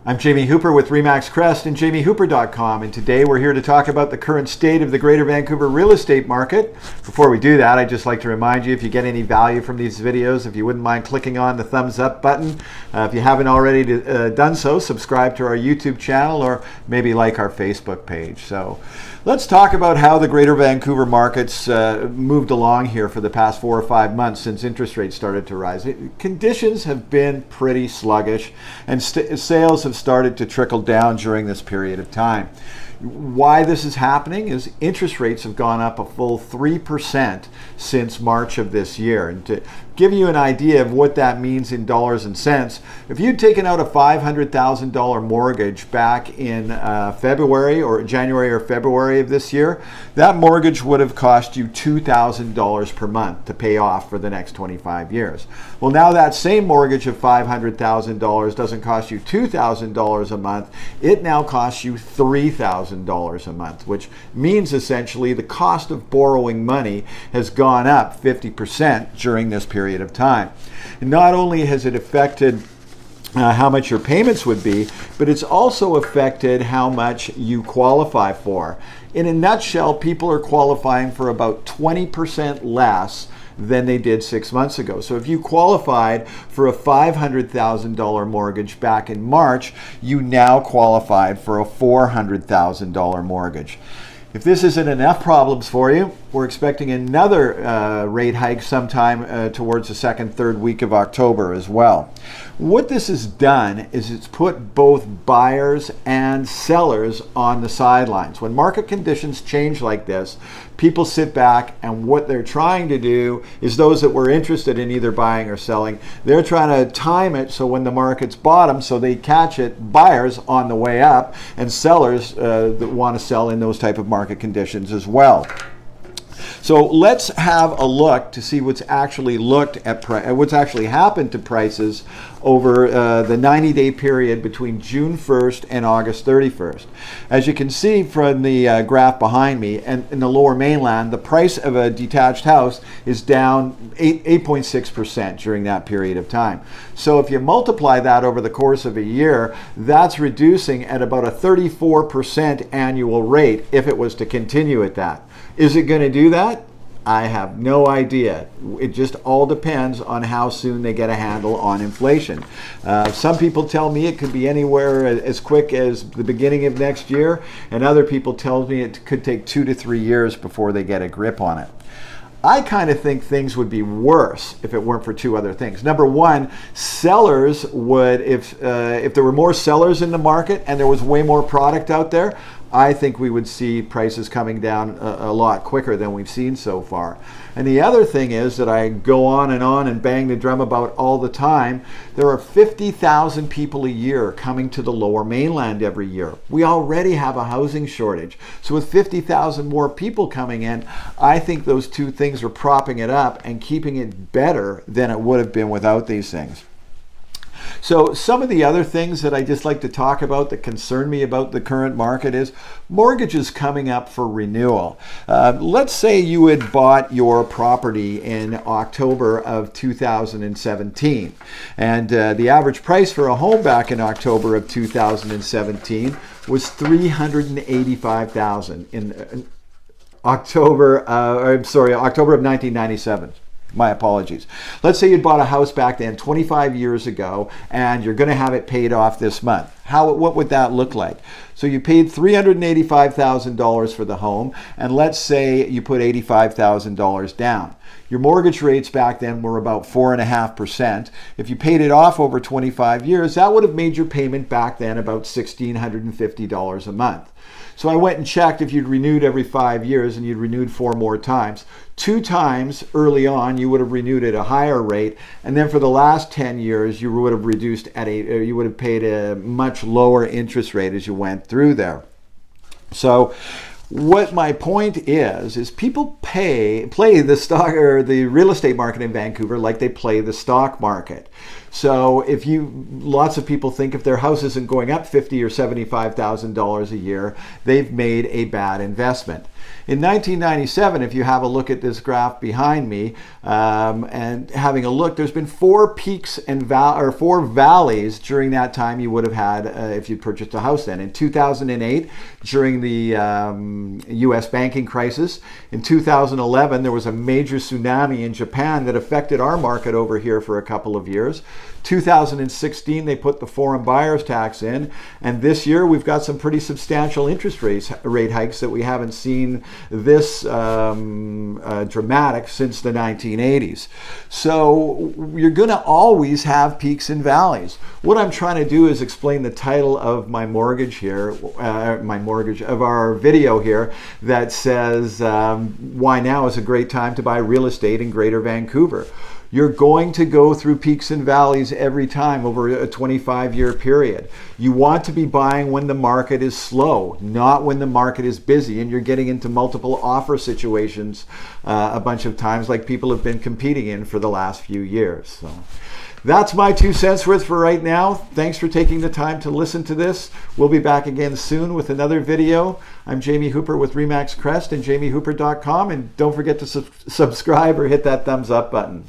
I'm Jamie Hooper with RE/MAX Crest and jamiehooper.com, and today we're here to talk about the current state of the Greater Vancouver real estate market. Before we do that, I'd just like to remind you, if you get any value from these videos, if you wouldn't mind clicking on the thumbs up button. If you haven't already done so, subscribe to our YouTube channel or maybe like our Facebook page. So let's talk about how the Greater Vancouver markets moved along here for the past 4 or 5 months since interest rates started to rise. Conditions have been pretty sluggish, and sales have started to trickle down during this period of time. Why this is happening is interest rates have gone up a full 3% since March of this year. And to give you an idea of what that means in dollars and cents, if you'd taken out a $500,000 mortgage back in February or January or February of this year, that mortgage would have cost you $2,000 per month to pay off for the next 25 years. Well, now that same mortgage of $500,000 doesn't cost you $2,000 a month. It now costs you $3,000 a month, which means essentially the cost of borrowing money has gone up 50% during this period of time. And not only has it affected how much your payments would be, but it's also affected how much you qualify for. In a nutshell, people are qualifying for about 20% less than they did 6 months ago. So if you qualified for a $500,000 mortgage back in March, you now qualified for a $400,000 mortgage. If this isn't enough problems for you, we're expecting another rate hike sometime towards the second, third week of October as well. What this has done is it's put both buyers and sellers on the sidelines. When market conditions change like this, people sit back, and what they're trying to do is, those that were interested in either buying or selling, they're trying to time it so when the market's bottom, so they catch it, buyers on the way up, and sellers that want to sell in those type of market conditions as well. So let's have a look to see what's actually what's actually happened to prices over the 90-day period between June 1st and August 31st. As you can see from the graph behind me, and in the Lower Mainland, the price of a detached house is down 8.6% during that period of time. So if you multiply that over the course of a year, that's reducing at about a 34% annual rate if it was to continue at that. Is it going to do that? I have no idea. It just all depends on how soon they get a handle on inflation. Some people tell me it could be anywhere as quick as the beginning of next year, and other people tell me it could take 2 to 3 years before they get a grip on it. I kind of think things would be worse if it weren't for two other things. Number one, sellers would, if there were more sellers in the market and there was way more product out there, I think we would see prices coming down a lot quicker than we've seen so far. And the other thing is that I go on and bang the drum about all the time. There are 50,000 people a year coming to the Lower Mainland every year. We already have a housing shortage. So with 50,000 more people coming in, I think those two things are propping it up and keeping it better than it would have been without these things. So some of the other things that I just like to talk about that concern me about the current market is mortgages coming up for renewal. Let's say you had bought your property in October of 2017, and the average price for a home back in October of 2017 was $385,000 in October of 1997. My apologies. Let's say you bought a house back then 25 years ago, and you're going to have it paid off this month. What would that look like? So you paid $385,000 for the home, and let's say you put $85,000 down. Your mortgage rates back then were about 4.5%. If you paid it off over 25 years, that would have made your payment back then about $1,650 a month. So I went and checked if you'd renewed every 5 years and you'd renewed 4 more times. 2 times early on, you would have renewed at a higher rate, and then for the last 10 years, you would have you would have paid a much lower interest rate as you went through there. So what my point is people play the stock or the real estate market in Vancouver like they play the stock market. So if lots of people think if their house isn't going up $50,000 or $75,000 a year, they've made a bad investment. In 1997, if you have a look at this graph behind me, and having a look, there's been four peaks and four valleys during that time you would have had if you purchased a house then. In 2008, during the US banking crisis. In 2011, there was a major tsunami in Japan that affected our market over here for a couple of years. 2016, they put the foreign buyers tax in, and this year we've got some pretty substantial interest rate hikes that we haven't seen this dramatic since the 1980s. So you're going to always have peaks and valleys. What I'm trying to do is explain the title of my mortgage here, of our video here, that says why now is a great time to buy real estate in Greater Vancouver. You're going to go through peaks and valleys every time over a 25-year period. You want to be buying when the market is slow, not when the market is busy and you're getting into multiple offer situations a bunch of times like people have been competing in for the last few years. So that's my 2 cents worth for right now. Thanks for taking the time to listen to this. We'll be back again soon with another video. I'm Jamie Hooper with RE/MAX Crest and jamiehooper.com, and don't forget to subscribe or hit that thumbs up button.